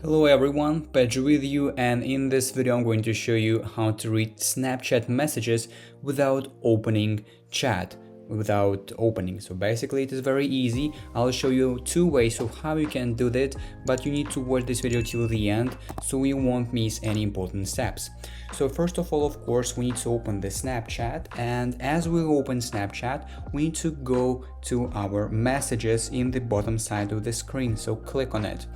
Hello everyone, Pedro with you, and in this video I'm going to show you how to read Snapchat messages without opening chat. So basically it is very easy. I'll show you two ways of how you can do that, but you need to watch this video till the end so you won't miss any important steps. So first of all, of course, we need to open the Snapchat, and as we open Snapchat we need to go to our messages in the bottom side of the screen, so click on it.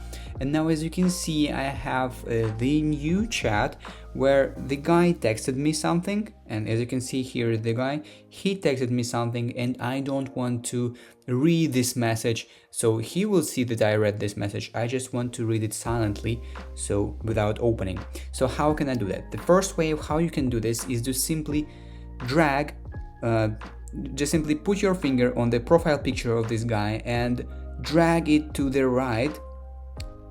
And now as you can see, I have the new chat where the guy texted me something, and as you can see here, the guy, he texted me something and I don't want to read this message, so he will see that I read this message. I just want to read it silently, so without opening. So how can I do that? The first way of how you can do this is to simply drag, just simply put your finger on the profile picture of this guy and drag it to the right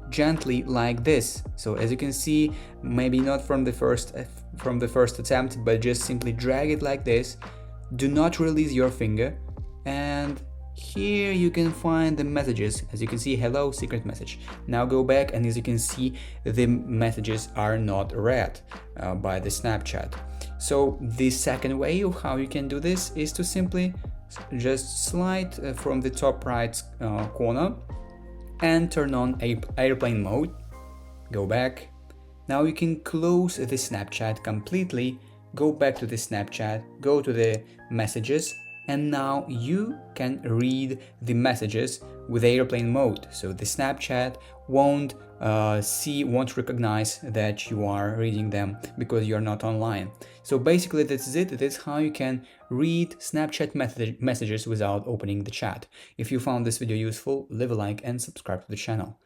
gently like this. So as you can see, maybe not from the first attempt, but just simply drag it like this. Do not release your finger, and here you can find the messages. As you can see, hello, secret message. Now go back, and as you can see, the messages are not read by the Snapchat. So the second way of how you can do this is to simply just slide from the top right corner and turn on airplane mode. Go back. Now you can close the Snapchat completely, go back to the Snapchat, go to the messages, and now you can read the messages with airplane mode. So the Snapchat won't recognize that you are reading them because you're not online. So basically that's it. That's how you can read Snapchat messages without opening the chat. If you found this video useful, leave a like and subscribe to the channel.